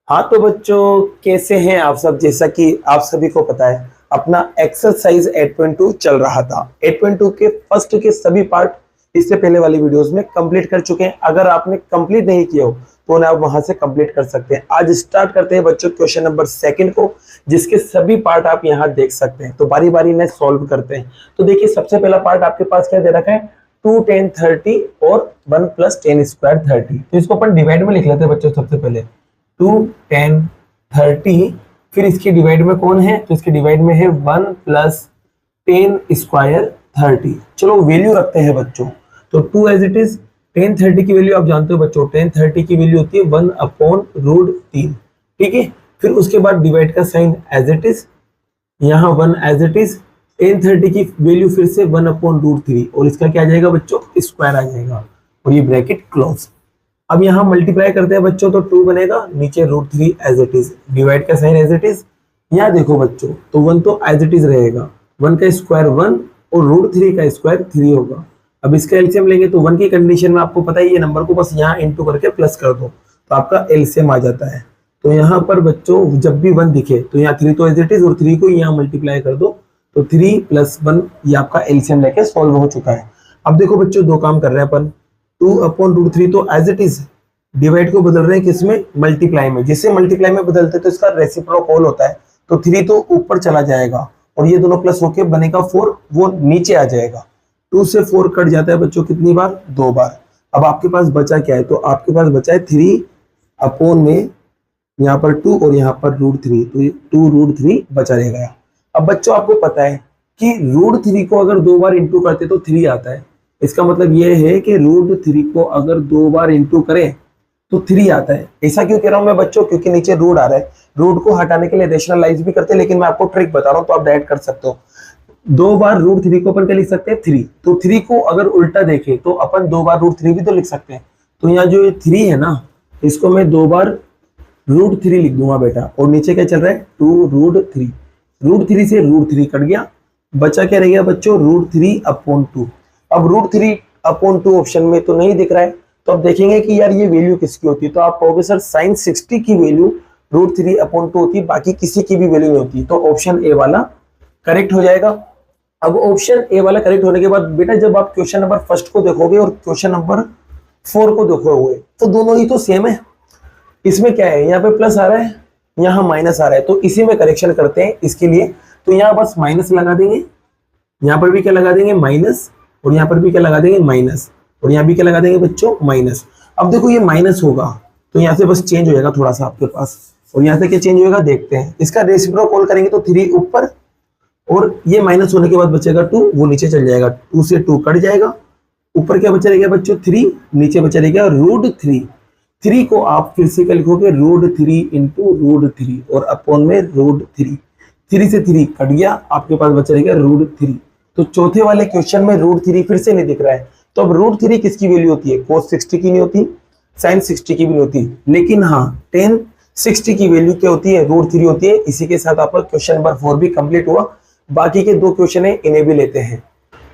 हाँ तो बच्चों, कैसे हैं आप सब। जैसा कि आप सभी को पता है, अपना एक्सरसाइज 8.2 चल रहा था। 8.2 के फर्स्ट के सभी पार्ट इससे पहले वाली वीडियोस में कंप्लीट कर चुके हैं। अगर आपने कंप्लीट नहीं किया हो तो उन्हें आप वहां से कंप्लीट कर सकते हैं। आज स्टार्ट करते हैं बच्चों क्वेश्चन नंबर सेकंड को, जिसके सभी पार्ट आप यहाँ देख सकते हैं। तो बारी बारी इन्हें सॉल्व करते हैं। तो देखिए, सबसे पहला पार्ट आपके पास क्या दे रखा है, 2 10 30 और 1 + 10 स्क्वायर 30। तो इसको अपन डिवाइड में लिख लेते हैं बच्चों। सबसे पहले 2 10 30, फिर इसकी डिवाइड में कौन है, तो इसके डिवाइड में है 1 + 10 स्क्वायर 30। चलो वैल्यू रखते हैं बच्चों। तो 2 एज इट इज, 10 30 की वैल्यू आप जानते हो बच्चों, 10 30 की वैल्यू होती है 1/√3। ठीक है, फिर उसके बाद डिवाइड का साइन एज इट इज, यहाँ 1 एज इट इज, 10 30 की वैल्यू फिर से 1/√3 और इसका क्या आ जाएगा बच्चों, स्क्वायर आ जाएगा और ये ब्रैकेट क्लोज। अब यहाँ मल्टीप्लाई करते हैं बच्चों, तो 2 बनेगा, नीचे √3 एज इट इज, डिवाइड का साइन एज इट इज। यहाँ देखो बच्चों, तो 1 तो एज इट इज रहेगा, 1 का स्क्वायर 1 और √3 का स्क्वायर 3 होगा। अब इसका एलसीएम लेंगे तो 1 की कंडीशन में आपको पता है, ये नंबर को बस यहाँ इंटू करके प्लस कर दो तो आपका एलसीएम आ जाता है। तो यहाँ पर बच्चों जब भी 1 दिखे तो यहाँ 3 तो एज इट इज और 3 को यहाँ मल्टीप्लाई कर दो, तो 3 + 1 ये आपका एलसीएम लेके सॉल्व हो चुका है। अब देखो बच्चों, दो काम कर रहे हैं अपन। 2/√3 तो एज इट इज, डिवाइड को बदल रहे हैं किसमें, मल्टीप्लाई में। जिससे मल्टीप्लाई में बदलते तो इसका रेसिप्रोकल होता है, तो 3 तो ऊपर चला जाएगा और ये दोनों प्लस होके बनेगा 4, वो नीचे आ जाएगा। 2 से 4 कट जाता है बच्चों कितनी बार, 2 बार। अब आपके पास बचा क्या है, तो आपके पास बचा है 3/में यहाँ पर 2 और यहाँ पर √3, तो 2√3 बचा रहेगा। अब बच्चों आपको पता है कि √3 को अगर 2 बार इंटू करते तो 3 आता है। इसका मतलब ये है कि √3 को अगर 2 बार इंटू करें तो 3 आता है। ऐसा क्यों कह रहा हूं मैं बच्चों, क्योंकि नीचे रूट आ रहा है। रूट को हटाने के लिए रेशनलाइज भी करते हैं, लेकिन मैं आपको ट्रिक बता रहा हूं तो आप डायरेक्ट कर सकते हो। 2 बार √3 को अपन क्या लिख सकते हैं, 3। तो 3 को अगर उल्टा देखें तो अपन 2 बार √3 भी तो लिख सकते हैं। तो यहाँ जो 3 है ना, इसको मैं 2 बार √3 लिख दूंगा बेटा, और नीचे क्या चल रहा है, 2√3। √3 से √3 कट गया, बचा क्या रह गया बच्चों, √3/2। अब √3/2 ऑप्शन में तो नहीं दिख रहा है, तो अब देखेंगे कि यार ये वैल्यू किसकी होती है। तो आप कहोगे सर sin 60 की वैल्यू √3/2 होती है, बाकी किसी की भी वैल्यू नहीं होती। तो ऑप्शन ए वाला करेक्ट हो जाएगा। अब ऑप्शन ए वाला करेक्ट होने के बाद बेटा, जब आप क्वेश्चन नंबर फर्स्ट को देखोगे और क्वेश्चन नंबर 4 को देखोगे तो दोनों ही तो सेम है। इसमें क्या है, यहाँ पे प्लस आ रहा है, यहाँ माइनस आ रहा है, तो इसी में करेक्शन करते हैं इसके लिए। तो यहाँ बस माइनस लगा देंगे, यहाँ पर भी क्या लगा देंगे, माइनस, और यहाँ पर भी क्या लगा देंगे, माइनस, और यहाँ भी क्या लगा देंगे बच्चों, माइनस। अब देखो ये माइनस होगा तो यहाँ से बस चेंज हो जाएगा थोड़ा सा आपके पास, और यहाँ से क्या चेंज होगा देखते हैं। इसका रेसिप्रोकल करेंगे तो 3 ऊपर, और ये माइनस होने के बाद बचेगा 2, वो नीचे चल जाएगा, 2 से 2 कट जाएगा। ऊपर क्या बचा रहेगा बच्चों, 3, नीचे बचा रहेगा √3। 3 को आप फिर से क्या लिखोगे, √3 × √3 और अपॉन में √3। 3 से 3 कट गया, आपके पास बचा रहेगा √3। तो चौथे वाले क्वेश्चन में √3 फिर से नहीं दिख रहा है। तो अब √3 किसकी वैल्यू होती है, cos 60 की नहीं होती, sin 60 की भी नहीं होती, लेकिन हाँ tan 60 की वैल्यू क्या होती है, √3 होती है। इसी के साथ आपका क्वेश्चन नंबर 4 भी कंप्लीट हुआ। बाकी के 2 क्वेश्चन है, इन्हें भी लेते हैं।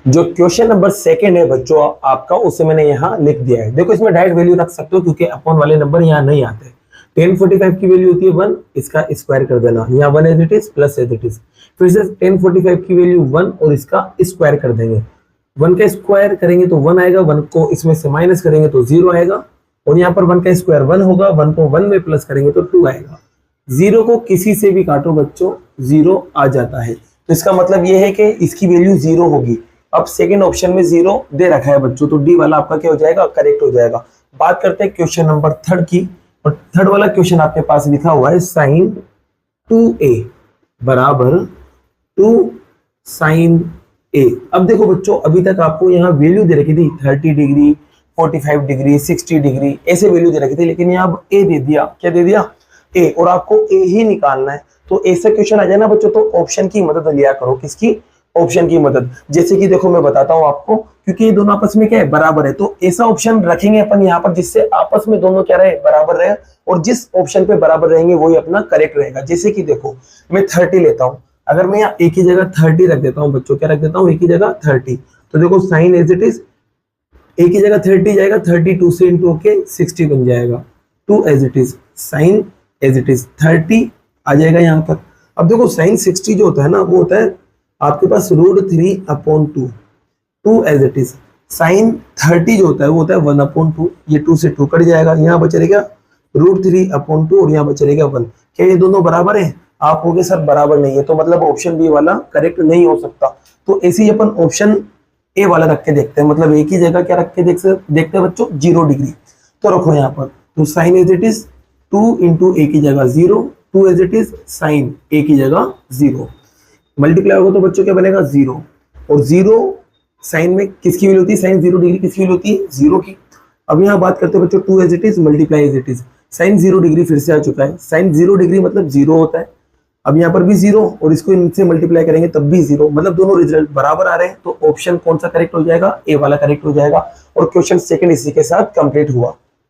जो क्वेश्चन नंबर सेकंड है बच्चों आपका, उसे मैंने यहाँ लिख दिया है। देखो इसमें डायरेक्ट वैल्यू रख सकते हो क्योंकि अपॉन वाले नंबर यहाँ नहीं आते। tan 45 की वैल्यू होती है 1, इसका स्क्वायर कर देना, यहाँ 1 as it is plus as it is. फिर से tan 45 की वैल्यू 1 और इसका स्क्वायर कर देंगे। 1 का स्क्वायर करेंगे तो 1 आएगा, 1 को इसमें से माइनस करेंगे तो 0 आएगा, और यहाँ पर 1 का स्क्वायर 1 होगा, 1 को 1 में प्लस करेंगे तो 2 आएगा। 0 को किसी से भी काटो बच्चों, 0 आ जाता है। तो इसका मतलब ये है कि इसकी वैल्यू 0 होगी। अब सेकेंड ऑप्शन में 0 दे रखा है बच्चों, तो डी वाला आपका क्या हो जाएगा, करेक्ट हो जाएगा। बात करते हैं क्वेश्चन नंबर 3 की, और थर्ड वाला क्वेश्चन आपके पास लिखा हुआ है sin 2a बराबर 2 sin a। अब देखो बच्चों, अभी तक आपको यहाँ वैल्यू दे रखी थी 30 डिग्री, 45 डिग्री, 60 डिग्री, ऐसे वैल्यू दे रखी थी, लेकिन यहाँ अब a दे दिया। क्या दे दिया, a, और आपको a ही निकालना है। तो ऐसा क्वेश्चन आ जाए ना बच्चों, तो ऑप्शन की मदद लिया करो। किसकी, ऑप्शन की मदद। जैसे कि देखो मैं बताता हूं आपको, क्योंकि ये दोनों आपस में क्या है, बराबर है, तो ऐसा ऑप्शन रखेंगे अपन यहाँ पर जिससे आपस में दोनों क्या रहे, बराबर रहे, और जिस ऑप्शन पे बराबर रहेंगे वही अपना करेक्ट रहेगा। जैसे कि देखो मैं 30 लेता हूं, अगर मैं यहाँ एक ही जगह 30 रख देता हूँ बच्चों, क्या रख देता हूँ, एक ही जगह 30, तो देखो साइन एज इट इज एक ही जगह 30 जाएगा, 32 से इंटू होके 60 बन जाएगा, 2 as it is sine as it is 30 आ जाएगा यहाँ पर। अब देखो साइन 60 जो होता है ना वो होता है आपके पास √3/2, 2 एज इट इज। साइन 30 जो होता है वो होता है 1/2, ये 2 से 2 कट जाएगा, यहाँ बच रहेगा √3/2 और यहाँ बच रहेगा 1। क्या ये दोनों बराबर हैं? आप होगे सर बराबर नहीं है, तो मतलब ऑप्शन बी वाला करेक्ट नहीं हो सकता। तो ऐसे ही अपन ऑप्शन ए वाला रख के देखते हैं, मतलब एक ही जगह क्या रख के देखते हैं बच्चों, 0 डिग्री। तो रखो यहाँ पर, तो sine as it is 2 into A की जगह 0, 2 as it is sine A की जगह 0, मल्टीप्लाई होगा तो बच्चों क्या बनेगा 0, और 0 साइन में किसकी वैल्यू होती है, साइन 0 डिग्री किसकी वैल्यू होती है, 0 की। अब यहाँ बात करते हैं बच्चों 2 as it is multiply as it is, sine 0 degree फिर से आ चुका है, साइन 0 डिग्री मतलब 0 होता है। अब यहाँ पर भी 0 और इसको इनसे मल्टीप्लाई करेंगे तब भी 0, मतलब दोनों रिजल्ट बराबर आ रहे हैं। तो ऑप्शन कौन सा करेक्ट हो जाएगा, ए वाला करेक्ट हो जाएगा। और क्वेश्चन सेकंड इसी के साथ कंप्लीट हुआ।